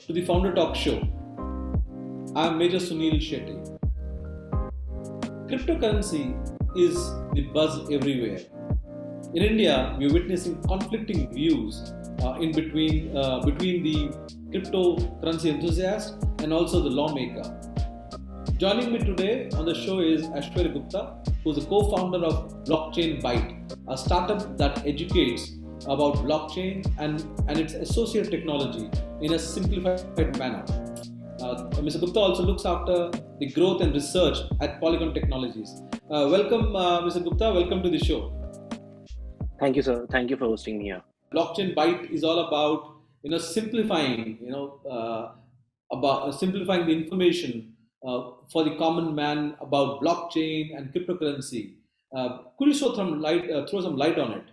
to the Founder Talk Show. I'm Major Sunil Shetty. Cryptocurrency is the buzz everywhere. In India, we're witnessing conflicting views between the cryptocurrency enthusiast and also the lawmaker. Joining me today on the show is Aishwarya Gupta, who's the co-founder of Blockchain Byte, a startup that educates about blockchain and its associated technology in a simplified manner. Mr. Gupta also looks after the growth and research at Polygon Technologies. Welcome, Mr. Gupta. Welcome to the show. Thank you, sir. Thank you for hosting me here. Blockchain Byte is all about simplifying about simplifying the information for the common man about blockchain and cryptocurrency. Could you throw some light on it?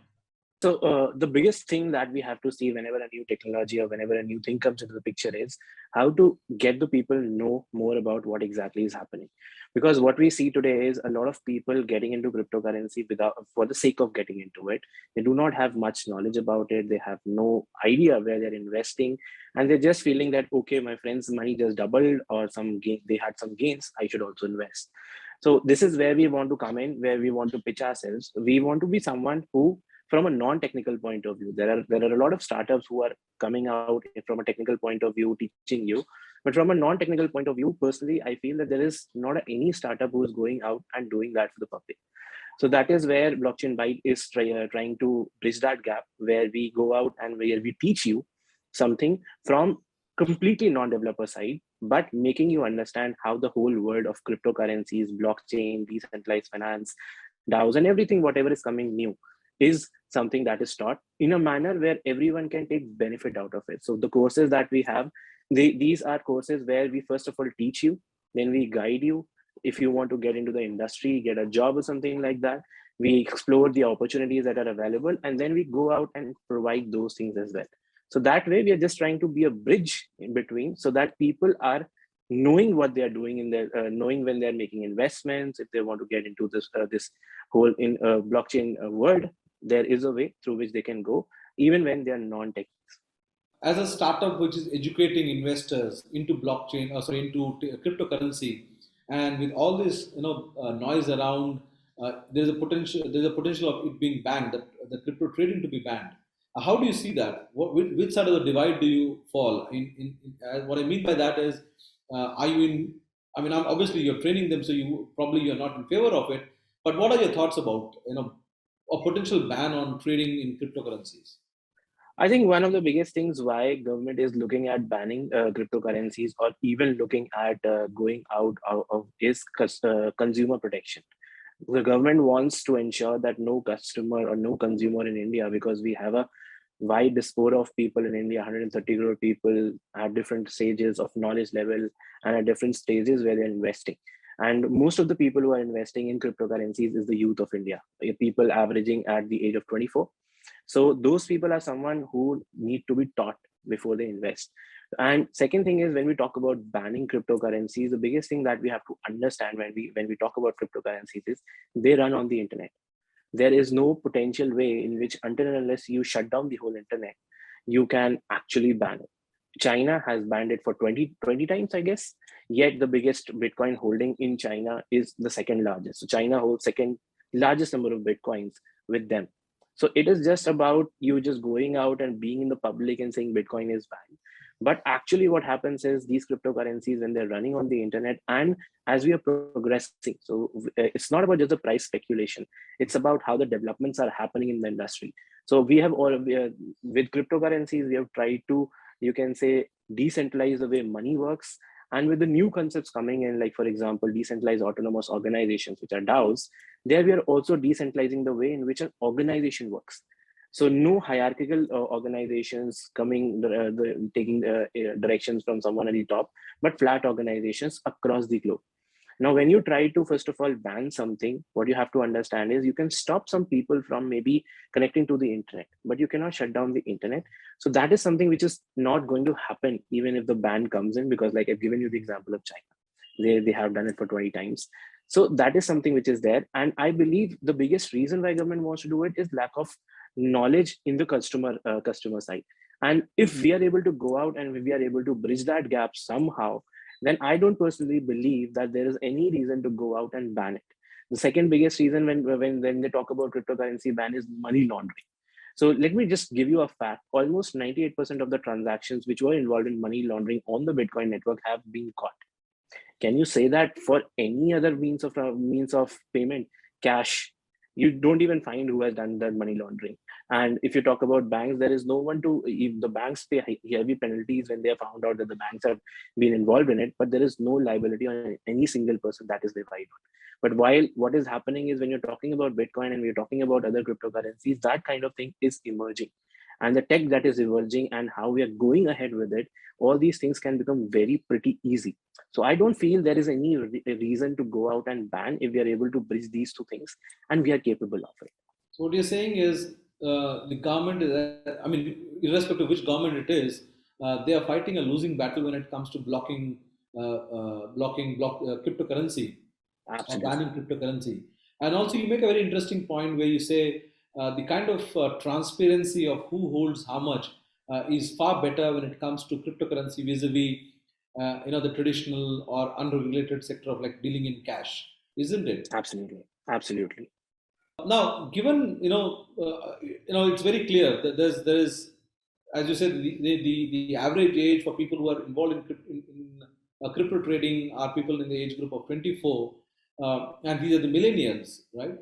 So the biggest thing that we have to see whenever a new technology or whenever a new thing comes into the picture is how to get the people know more about what exactly is happening. Because what we see today is a lot of people getting into cryptocurrency for the sake of getting into it. They do not have much knowledge about it. They have no idea where they're investing. And they're just feeling that, okay, my friend's money just doubled or they had some gains, I should also invest. So this is where we want to come in, where we want to pitch ourselves. We want to be someone who, from a non-technical point of view, there are a lot of startups who are coming out from a technical point of view, teaching you. But from a non-technical point of view, personally, I feel that there is not any startup who is going out and doing that for the public. So that is where Blockchain Byte is trying to bridge that gap, where we go out and where we teach you something from completely non-developer side, but making you understand how the whole world of cryptocurrencies, blockchain, decentralized finance, DAOs, and everything, whatever is coming new, is something that is taught in a manner where everyone can take benefit out of it. So the courses that we have, these are courses where we first of all teach you, then we guide you. If you want to get into the industry, get a job or something like that, we explore the opportunities that are available, and then we go out and provide those things as well. So that way, we are just trying to be a bridge in between so that people are knowing what they are doing in their knowing when they're making investments. If they want to get into this whole in blockchain world, there is a way through which they can go, even when they are non-tech. As a startup which is educating investors into blockchain, or sorry, into cryptocurrency, and with all this noise around, there's a potential of it being banned, the crypto trading to be banned. How do you see that? Which side of the divide do you fall? What I mean by that is, are you in? I mean, obviously you're training them, so you're not in favor of it. But what are your thoughts about a potential ban on trading in cryptocurrencies? I think one of the biggest things why government is looking at banning cryptocurrencies, or even looking at going out of is consumer protection. The government wants to ensure that no customer or no consumer in India, because we have a wide diaspora of people in India, 130 crore people at different stages of knowledge level and at different stages where they're investing. And most of the people who are investing in cryptocurrencies is the youth of India, people averaging at the age of 24. So those people are someone who need to be taught before they invest. And second thing is, when we talk about banning cryptocurrencies, the biggest thing that we have to understand when we talk about cryptocurrencies is they run on the internet. There is no potential way in which, until and unless you shut down the whole internet, you can actually ban it. China has banned it for 20 times, I guess. Yet the biggest Bitcoin holding in China is the second largest. So China holds second largest number of Bitcoins with them. So it is just about you just going out and being in the public and saying Bitcoin is banned. But actually what happens is these cryptocurrencies, when they're running on the internet, and as we are progressing, so it's not about just the price speculation. It's about how the developments are happening in the industry. So with cryptocurrencies, we have tried to, you can say, decentralize the way money works. And with the new concepts coming in, like, for example, decentralized autonomous organizations, which are DAOs, there we are also decentralizing the way in which an organization works. So no hierarchical organizations taking directions from someone at the top, but flat organizations across the globe. Now, when you try to, first of all, ban something, what you have to understand is you can stop some people from maybe connecting to the internet, but you cannot shut down the internet. So that is something which is not going to happen even if the ban comes in, because like I've given you the example of China. They have done it for 20 times. So that is something which is there. And I believe the biggest reason why government wants to do it is lack of knowledge in the customer side. And if we are able to go out and we are able to bridge that gap somehow, then I don't personally believe that there is any reason to go out and ban it. The second biggest reason when they talk about cryptocurrency ban is money laundering. So let me just give you a fact. Almost 98% of the transactions which were involved in money laundering on the Bitcoin network have been caught. Can you say that for any other means of payment, cash? You don't even find who has done that money laundering. And if you talk about banks, there is no one to. If the banks pay heavy penalties when they are found out that the banks have been involved in it, but there is no liability on any single person that is levied on. But while what is happening is when you're talking about Bitcoin and we're talking about other cryptocurrencies, that kind of thing is emerging. And the tech that is emerging and how we are going ahead with it, all these things can become very pretty easy. So I don't feel there is any reason to go out and ban if we are able to bridge these two things and we are capable of it. So what you're saying is the government is, I mean, irrespective of which government it is, they are fighting a losing battle when it comes to blocking cryptocurrency or Absolutely. banning cryptocurrency. And also, you make a very interesting point where you say the kind of transparency of who holds how much is far better when it comes to cryptocurrency vis-a-vis, the traditional or unregulated sector of like dealing in cash, isn't it? Absolutely. Absolutely. Now, given it's very clear that there is, as you said, the average age for people who are involved in crypto trading are people in the age group of 24, and these are the millennials, right?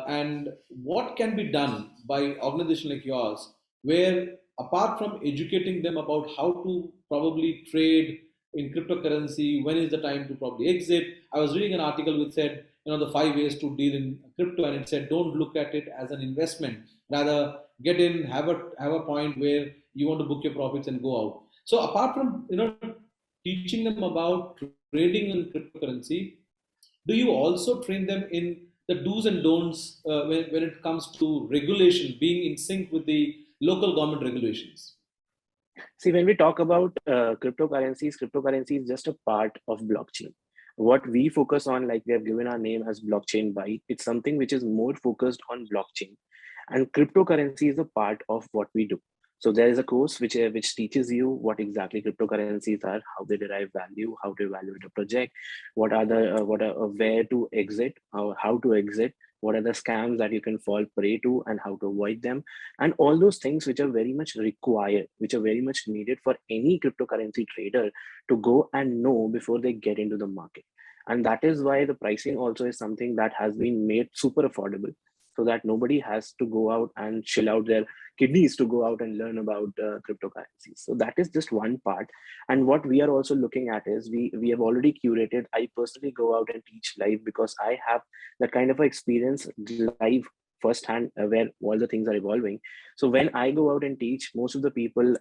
And what can be done by organization like yours, where apart from educating them about how to probably trade in cryptocurrency, when is the time to probably exit? I was reading an article which said, the 5 ways to deal in crypto, and it said don't look at it as an investment, rather get in, have a point where you want to book your profits and go out. So apart from teaching them about trading in cryptocurrency, do you also train them in the do's and don'ts when it comes to regulation, being in sync with the local government regulations? See, when we talk about cryptocurrency is just a part of blockchain. What we focus on, like we have given our name as Blockchain Byte, it's something which is more focused on blockchain. And cryptocurrency is a part of what we do. So there is a course which teaches you what exactly cryptocurrencies are, how they derive value, how to evaluate a project, where to exit, how to exit, what are the scams that you can fall prey to, and how to avoid them, and all those things which are very much required, which are very much needed for any cryptocurrency trader to go and know before they get into the market. And that is why the pricing also is something that has been made super affordable, so that nobody has to go out and chill out their kidneys to go out and learn about cryptocurrencies. So that is just one part. And what we are also looking at is we have already curated. I personally go out and teach live because I have that kind of experience live firsthand, where all the things are evolving. So when I go out and teach, most of the people,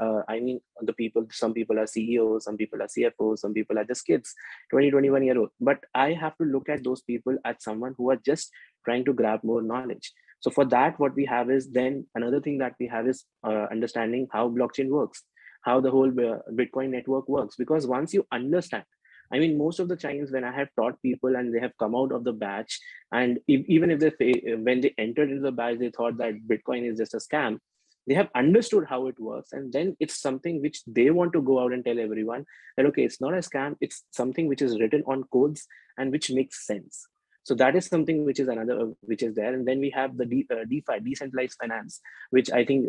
some people are CEOs, some people are CFOs, some people are just kids, 20, 21 year old. But I have to look at those people as someone who are just trying to grab more knowledge. So for that, what we have is, then another thing that we have is understanding how blockchain works, how the whole Bitcoin network works. Because once you understand, I mean, most of the times when I have taught people and they have come out of the batch, and even if when they entered into the batch, they thought that Bitcoin is just a scam, they have understood how it works. And then it's something which they want to go out and tell everyone that, okay, it's not a scam, it's something which is written on codes and which makes sense. So that is something which is another which is there. And then we have the DeFi, decentralized finance, which I think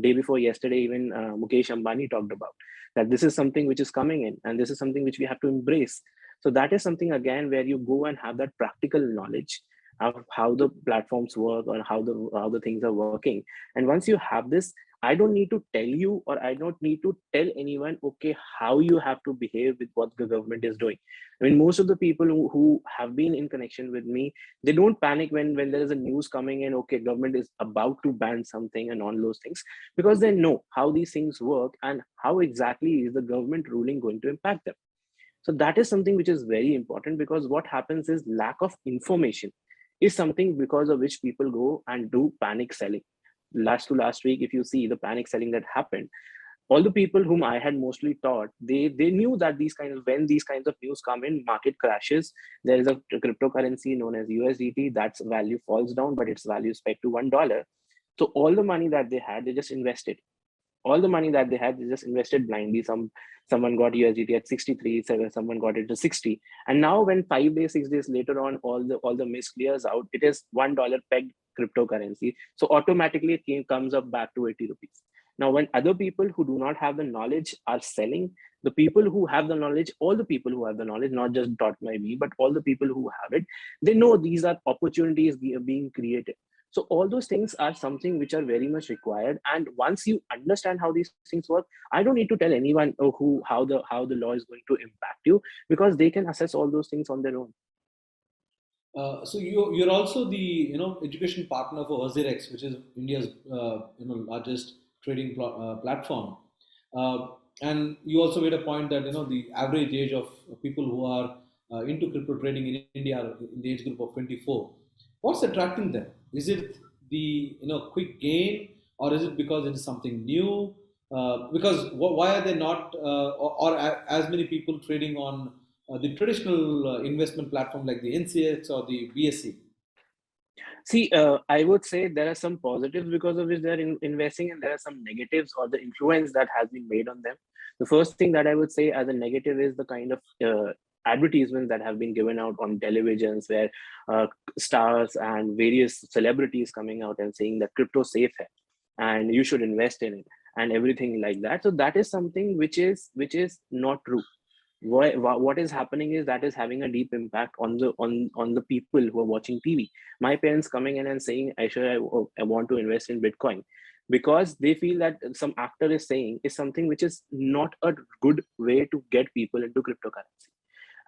day before yesterday, even Mukesh Ambani talked about, that this is something which is coming in, and this is something which we have to embrace. So that is something, again, where you go and have that practical knowledge of how the platforms work or how the things are working. And once you have this, I don't need to tell you, or I don't need to tell anyone, okay, how you have to behave with what the government is doing. I mean, most of the people who have been in connection with me, they don't panic when there is a news coming in, okay, government is about to ban something and all those things, because they know how these things work and how exactly is the government ruling going to impact them. So that is something which is very important, because what happens is lack of information is something because of which people go and do panic selling. Last week, if you see the panic selling that happened, all the people whom I had mostly taught, they knew that when these kinds of news come in, market crashes. There is a cryptocurrency known as USDT, that's value falls down, but its value is pegged to $1. So all the money that they had, they just invested. All the money that they had, they just invested blindly. Someone got USDT at 63, someone got it to 60, and now when 5 days, 6 days later on, all the mist clears out, it is $1 pegged cryptocurrency. So automatically comes up back to 80 rupees. Now, when other people who do not have the knowledge are selling, the people who have the knowledge, all the people who have the knowledge, not just taught by me, but all the people who have it, they know these are opportunities being created. So all those things are something which are very much required. And once you understand how these things work, I don't need to tell anyone how the law is going to impact you, because they can assess all those things on their own. So you're also the education partner for Azirex, which is India's largest trading platform, uh, and you also made a point that the average age of people who are into crypto trading in India are in the age group of 24. What's attracting them? Is it the quick gain, or is it because it is something new? Because why are they not, as many people trading on the traditional investment platform like the NCX or the BSC? See, I would say there are some positives because of which they're investing, and there are some negatives or the influence that has been made on them. The first thing that I would say as a negative is the kind of advertisements that have been given out on televisions, where stars and various celebrities coming out and saying that crypto safe hai, and you should invest in it, and everything like that. So that is something which is not true. What is happening is that is having a deep impact on the people who are watching TV. My parents coming in and saying, I want to invest in Bitcoin, because they feel that some actor is saying is something which is not a good way to get people into cryptocurrency.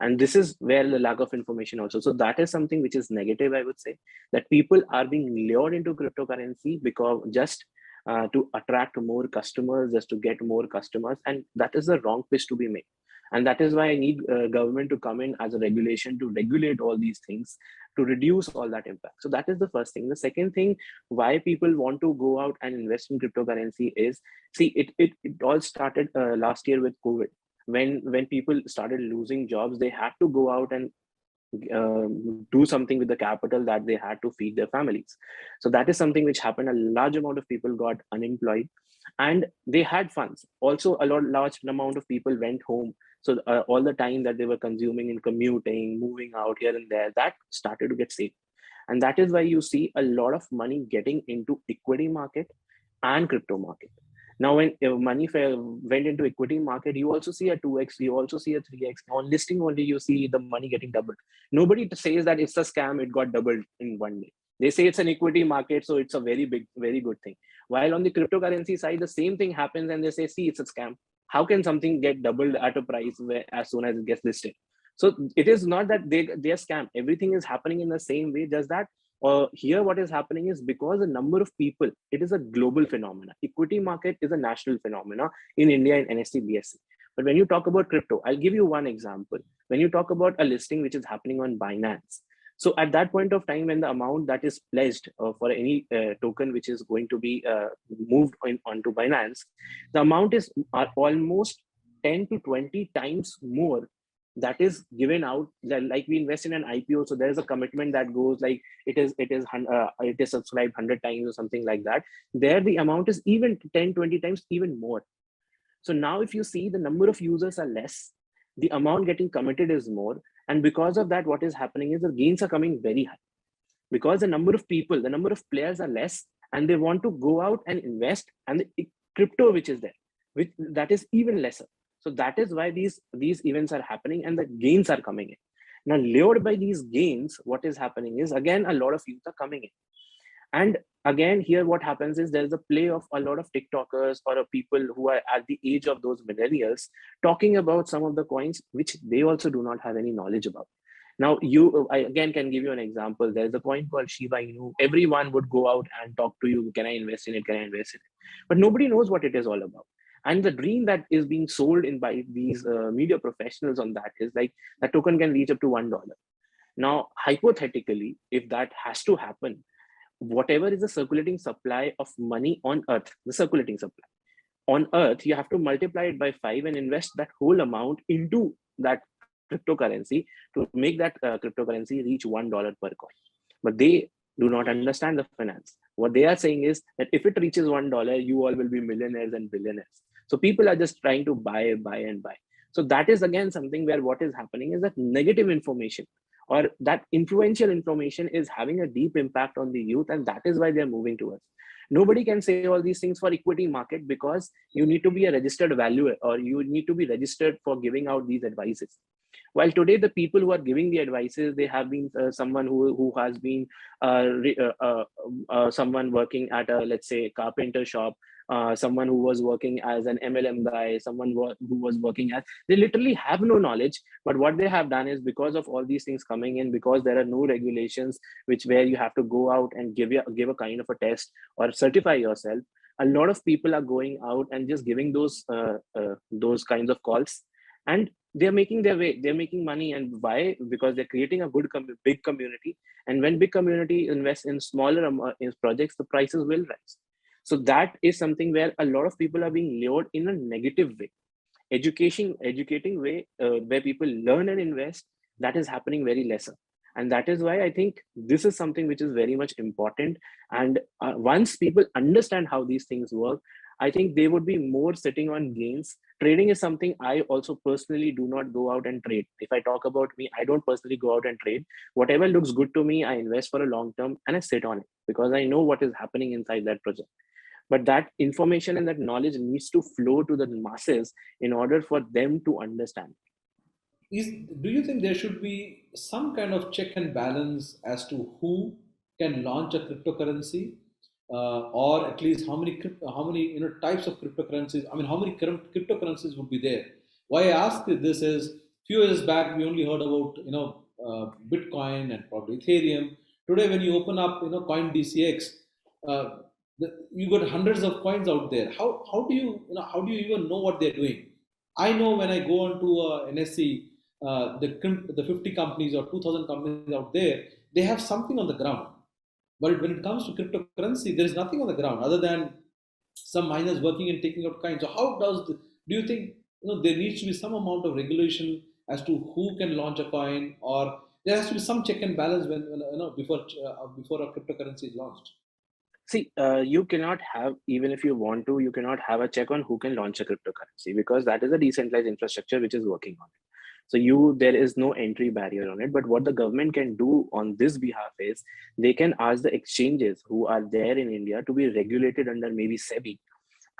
And this is where the lack of information also. So that is something which is negative, I would say, that people are being lured into cryptocurrency because just to attract more customers, just to get more customers, and that is the wrong pitch to be made. And that is why I need government to come in as a regulation to regulate all these things, to reduce all that impact. So that is the first thing. The second thing, why people want to go out and invest in cryptocurrency is, see, it all started last year with COVID. When people started losing jobs, they had to go out and do something with the capital that they had to feed their families. So that is something which happened. A large amount of people got unemployed, and they had funds. Also, large amount of people went home. So all the time that they were consuming in commuting, moving out here and there, that started to get saved. And that is why you see a lot of money getting into equity market and crypto market. Now, when money went into equity market, you also see a 2x, you also see a 3x. On listing only, you see the money getting doubled. Nobody says that it's a scam, it got doubled in one day. They say it's an equity market, so it's a very big, very good thing. While on the cryptocurrency side, the same thing happens, and they say, see, it's a scam. How can something get doubled at a price where, as soon as it gets listed? So it is not that they're scam. Everything is happening in the same way, just that here what is happening is because the number of people, it is a global phenomena. Equity market is a national phenomena in India in NSE BSE. But when you talk about crypto, I'll give you one example. When you talk about a listing which is happening on Binance, so at that point of time, when the amount that is pledged for any token which is going to be moved onto Binance, the amount is almost 10 to 20 times more that is given out. Like we invest in an IPO, so there is a commitment that goes like it is subscribed 100 times or something like that. There the amount is even 10, 20 times even more. So now if you see, the number of users are less, the amount getting committed is more, and because of that, what is happening is the gains are coming very high, because the number of people, the number of players are less, and they want to go out and invest, and the crypto which is there, which that is even lesser. So that is why these events are happening and the gains are coming in. Now, lured by these gains, what is happening is, again, a lot of youth are coming in. And again, here what happens is there's a play of a lot of TikTokers or people who are at the age of those millennials talking about some of the coins which they also do not have any knowledge about. Now, I again can give you an example. There's a coin called Shiba Inu. Everyone would go out and talk to you. Can I invest in it? Can I invest in it? But nobody knows what it is all about. And the dream that is being sold in by these media professionals on that is like that token can reach up to $1. Now, hypothetically, if that has to happen, whatever is the circulating supply of money on Earth, the circulating supply on Earth, you have to multiply it by 5 and invest that whole amount into that cryptocurrency to make that cryptocurrency reach $1 per coin. But they do not understand the finance. What they are saying is that if it reaches $1, you all will be millionaires and billionaires. So people are just trying to buy and buy. So that is again something where what is happening is that negative information or that influential information is having a deep impact on the youth, and that is why they're moving towards. Nobody can say all these things for equity market because you need to be a registered valuer or you need to be registered for giving out these advices. While today the people who are giving the advices, they have been someone who has been someone working at a, let's say, carpenter shop, someone who was working as an MLM guy, someone who was working as, they literally have no knowledge. But what they have done is, because of all these things coming in, because there are no regulations which where you have to go out and give a kind of a test or certify yourself, a lot of people are going out and just giving those kinds of calls, and they're making their way, they're making money. And why? Because they're creating a big community, and when big community invests in smaller in projects, the prices will rise. So that is something where a lot of people are being lured in a negative way. Educating way, where people learn and invest, that is happening very lesser. And that is why I think this is something which is very much important. And once people understand how these things work, I think they would be more sitting on gains. Trading is something I also personally do not go out and trade. If I talk about me, I don't personally go out and trade. Whatever looks good to me, I invest for a long term and I sit on it because I know what is happening inside that project. But that information and that knowledge needs to flow to the masses in order for them to understand. is Do you think there should be some kind of check and balance as to who can launch a cryptocurrency, or at least how many types of cryptocurrencies, I mean how many cryptocurrencies would be there? Why I ask this is, few years back we only heard about Bitcoin and probably Ethereum. Today when you open up coin DCX, uh, you got hundreds of coins out there. How do how do you even know what they're doing? I know when I go onto NSE, the 50 companies or 2,000 companies out there, they have something on the ground. But when it comes to cryptocurrency, there is nothing on the ground other than some miners working and taking out coins. So do you think there needs to be some amount of regulation as to who can launch a coin, or there has to be some check and balance when before a cryptocurrency is launched? See, you cannot have, even if you want to, you cannot have a check on who can launch a cryptocurrency because that is a decentralized infrastructure which is working on it. So there is no entry barrier on it. But what the government can do on this behalf is they can ask the exchanges who are there in India to be regulated under maybe SEBI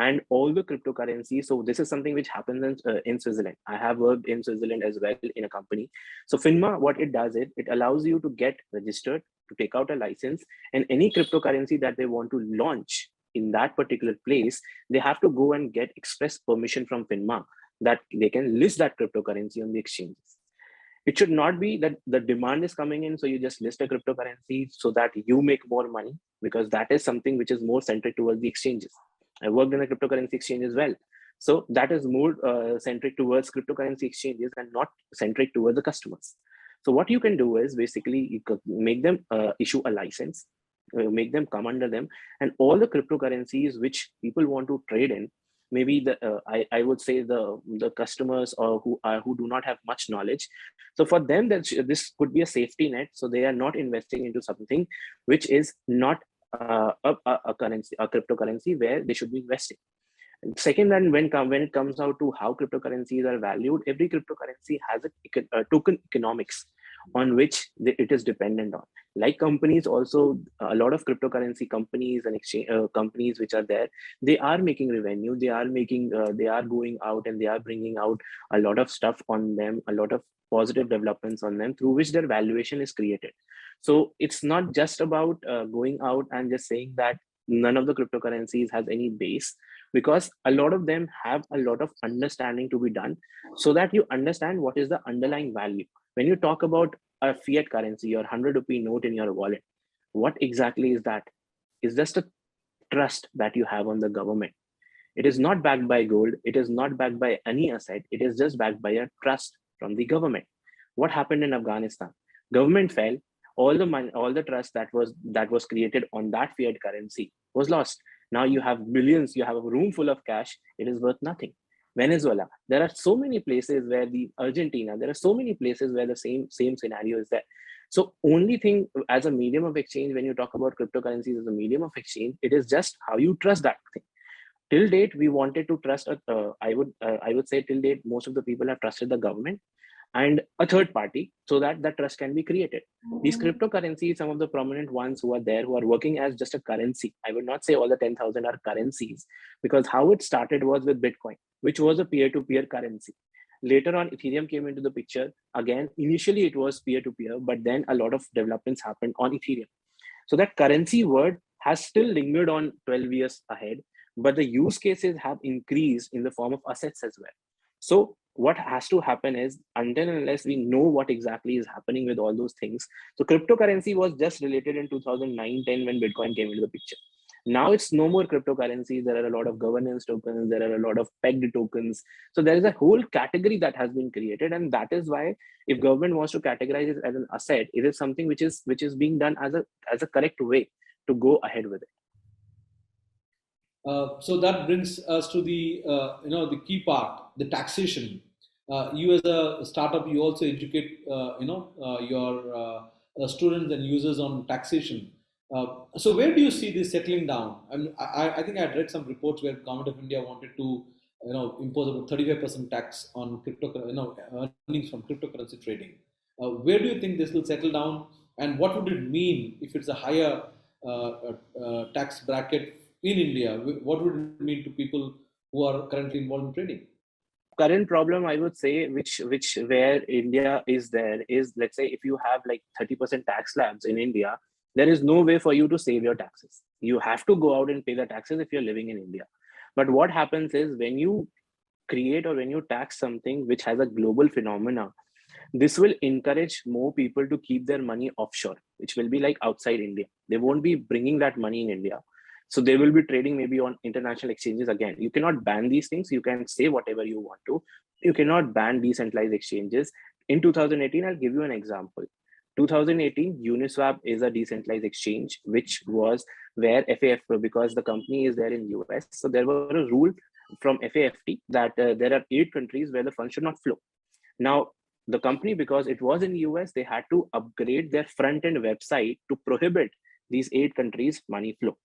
and all the cryptocurrencies. So this is something which happens in Switzerland. I have worked in Switzerland as well in a company. So FINMA, what it does is it allows you to get registered, to take out a license, and any cryptocurrency that they want to launch in that particular place, they have to go and get express permission from FINMA that they can list that cryptocurrency on the exchanges. It should not be that the demand is coming in, so you just list a cryptocurrency so that you make more money, because that is something which is more centric towards the exchanges. I worked in a cryptocurrency exchange as well. So that is more centric towards cryptocurrency exchanges and not centric towards the customers. So what you can do is basically you could make them issue a license, make them come under them, and all the cryptocurrencies which people want to trade in, maybe I would say the customers or who do not have much knowledge. So for them, that this could be a safety net. So they are not investing into something which is not a currency, a cryptocurrency where they should be investing. Second, and when it comes out to how cryptocurrencies are valued, every cryptocurrency has a token economics on which it is dependent on. Like companies, also a lot of cryptocurrency companies and exchange companies which are there, they are making revenue. They are going out and they are bringing out a lot of stuff on them, a lot of positive developments on them through which their valuation is created. So it's not just about going out and just saying that none of the cryptocurrencies has any base, because a lot of them have a lot of understanding to be done so that you understand what is the underlying value. When you talk about a fiat currency or 100 rupee note in your wallet, what exactly is that? It's just a trust that you have on the government. It is not backed by gold, it is not backed by any asset, it is just backed by a trust from the government. What happened in Afghanistan? Government fell, all the money, all the trust that was created on that fiat currency was lost. Now you have millions, you have a room full of cash, it is worth nothing. Venezuela, there are so many places where the Argentina, there are so many places where the same scenario is there. So only thing as a medium of exchange, when you talk about cryptocurrencies as a medium of exchange, it is just how you trust that thing. Till date, we wanted to trust. I would say till date, most of the people have trusted the government and a third party so that that trust can be created. These cryptocurrencies, some of the prominent ones who are there, who are working as just a currency. I would not say all the 10,000 are currencies, because how it started was with Bitcoin, which was a peer-to-peer currency. Later on, Ethereum came into the picture. Again, initially it was peer-to-peer, but then a lot of developments happened on Ethereum. So that currency word has still lingered on 12 years ahead, but the use cases have increased in the form of assets as well. So what has to happen is, until and unless we know what exactly is happening with all those things. So cryptocurrency was just related in 2009-10 when Bitcoin came into the picture. Now it's no more cryptocurrencies. There are a lot of governance tokens. There are a lot of pegged tokens. So there is a whole category that has been created, and that is why if government wants to categorize it as an asset, it is something which is being done as a correct way to go ahead with it. So that brings us to the the key part, the taxation. You as a startup, you also educate your students and users on taxation. So where do you see this settling down? I think I had read some reports where Government of India wanted to impose about 35% tax on earnings from cryptocurrency trading. Where do you think this will settle down, and what would it mean if it's a higher tax bracket in India? What would it mean to people who are currently involved in trading? Current problem, I would say, which where India is there is, let's say if you have like 30% tax slabs in India, there is no way for you to save your taxes. You have to go out and pay the taxes if you're living in India. But what happens is, when you create or when you tax something which has a global phenomena, this will encourage more people to keep their money offshore, which will be like outside India. They won't be bringing that money in India. So they will be trading maybe on international exchanges. Again, you cannot ban these things. You can say whatever you want to. You cannot ban decentralized exchanges. In 2018, I'll give you an example. 2018, Uniswap is a decentralized exchange, which was where FAF, because the company is there in US. So there were a rule from FAFT that there are 8 countries where the funds should not flow. Now, the company, because it was in US, they had to upgrade their front end website to prohibit these 8 countries money flow.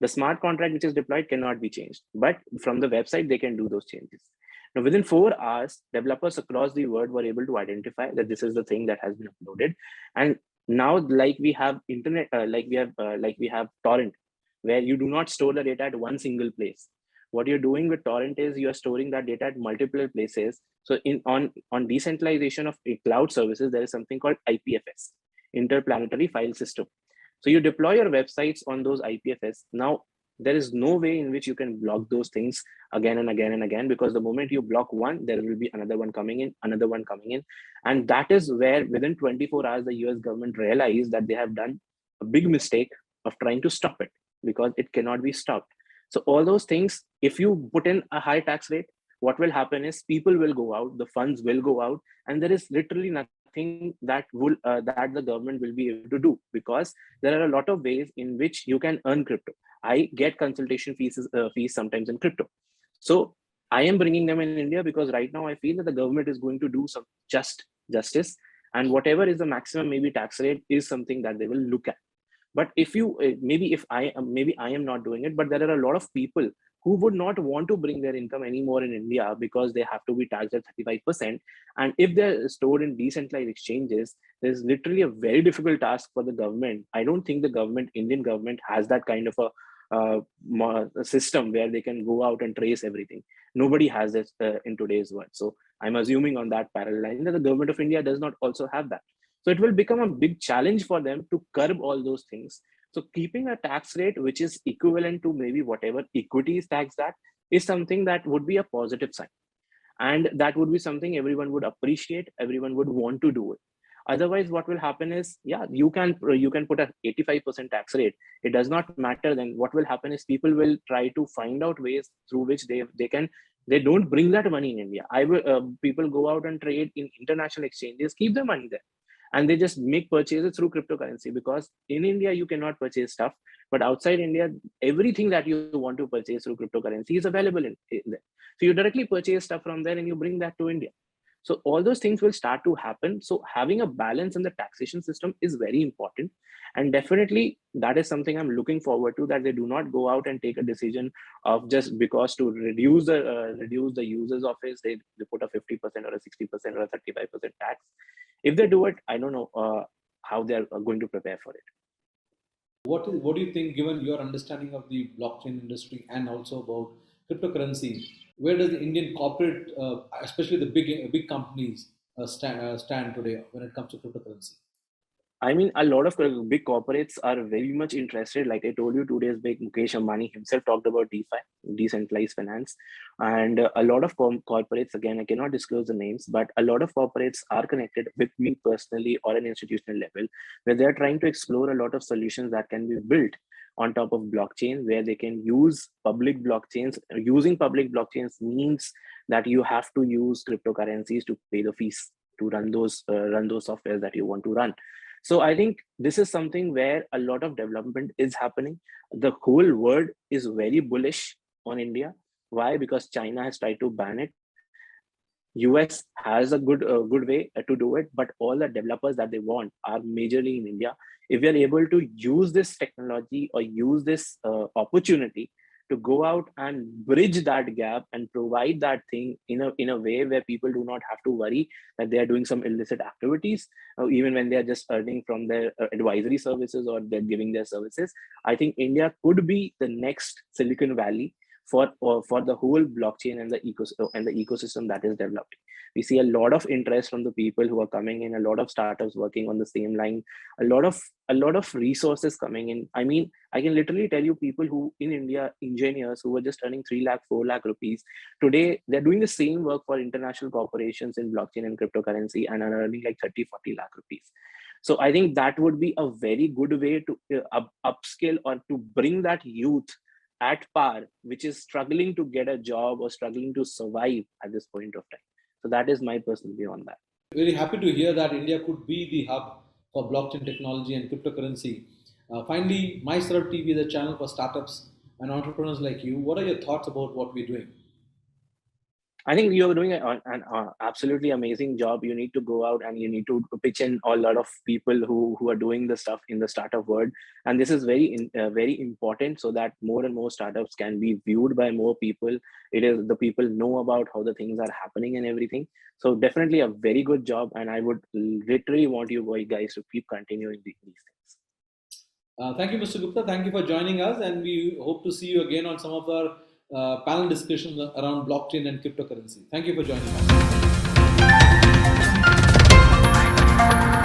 The smart contract which is deployed cannot be changed, but from the website, they can do those changes. Now, within 4 hours, developers across the world were able to identify that this is the thing that has been uploaded. And now, like we have internet, like we have torrent, where you do not store the data at one single place. What you're doing with torrent is you are storing that data at multiple places. So on decentralization of cloud services, there is something called IPFS, Interplanetary File System. So you deploy your websites on those IPFS. Now, there is no way in which you can block those things again and again and again, because the moment you block one, there will be another one coming in, another one coming in. And that is where within 24 hours, the US government realized that they have done a big mistake of trying to stop it, because it cannot be stopped. So all those things, if you put in a high tax rate, what will happen is people will go out, the funds will go out, and there is literally nothing that the government will be able to do, because there are a lot of ways in which you can earn crypto. I get consultation fees sometimes in crypto. So I am bringing them in India because right now I feel that the government is going to do some justice, and whatever is the maximum maybe tax rate is something that they will look at. But if you maybe I am not doing it, but there are a lot of people who would not want to bring their income anymore in India because they have to be taxed at 35%. And if they're stored in decentralized exchanges, there's literally a very difficult task for the government. I don't think the Indian government has that kind of a system where they can go out and trace everything. Nobody has this in today's world. So I'm assuming on that parallel line that the government of India does not also have that. So it will become a big challenge for them to curb all those things. So keeping a tax rate which is equivalent to maybe whatever equity is taxed at is something that would be a positive sign. And that would be something everyone would appreciate, everyone would want to do it. Otherwise, what will happen is, yeah, you can put a 85% tax rate. It does not matter. Then what will happen is people will try to find out ways through which they don't bring that money in India. People go out and trade in international exchanges, keep their money there, and they just make purchases through cryptocurrency, because in India you cannot purchase stuff, but outside India everything that you want to purchase through cryptocurrency is available in there. So you directly purchase stuff from there and you bring that to India. So all those things will start to happen. So having a balance in the taxation system is very important. And definitely that is something I'm looking forward to, that they do not go out and take a decision of just because to reduce the users of it, they put a 50% or a 60% or a 35% tax. If they do it, I don't know how they're going to prepare for it. What do you think, given your understanding of the blockchain industry and also about cryptocurrency, where does the Indian corporate, especially the big companies, stand today when it comes to cryptocurrency? I mean, a lot of big corporates are very much interested. Like I told you, 2 days back, Mukesh Ambani himself talked about DeFi, decentralized finance. And a lot of corporates, again, I cannot disclose the names, but a lot of corporates are connected with me personally or an institutional level, where they're trying to explore a lot of solutions that can be built on top of blockchain, where they can use public blockchains. Using public blockchains means that you have to use cryptocurrencies to pay the fees to run those softwares that you want to run. So I think this is something where a lot of development is happening. The whole world is very bullish on India. Why? Because China has tried to ban it. US has a good way to do it, but all the developers that they want are majorly in India. If we are able to use this technology or use this opportunity to go out and bridge that gap and provide that thing in a way where people do not have to worry that they are doing some illicit activities, even when they are just earning from their advisory services or they're giving their services. I think India could be the next Silicon Valley for the whole blockchain and the ecosystem that is developing. We see a lot of interest from the people who are coming in, a lot of startups working on the same line, a lot of resources coming in. I mean, I can literally tell you people who in India, engineers who were just earning 3 lakh, 4 lakh rupees. Today, they're doing the same work for international corporations in blockchain and cryptocurrency and are earning like 30, 40 lakh rupees. So I think that would be a very good way to upskill or to bring that youth at par, which is struggling to get a job or struggling to survive at this point of time. So that is my personal view on that. Very happy to hear that India could be the hub for blockchain technology and cryptocurrency. Finally, My Startup TV is a channel for startups and entrepreneurs like you. What are your thoughts about what we're doing? I think you're doing an absolutely amazing job. You need to go out and you need to pitch in a lot of people who are doing the stuff in the startup world. And this is very important so that more and more startups can be viewed by more people. It is the people know about how the things are happening and everything. So definitely a very good job. And I would literally want you guys to keep continuing these things. Thank you, Mr. Gupta. Thank you for joining us, and we hope to see you again on some of our panel discussions around blockchain and cryptocurrency. Thank you for joining us.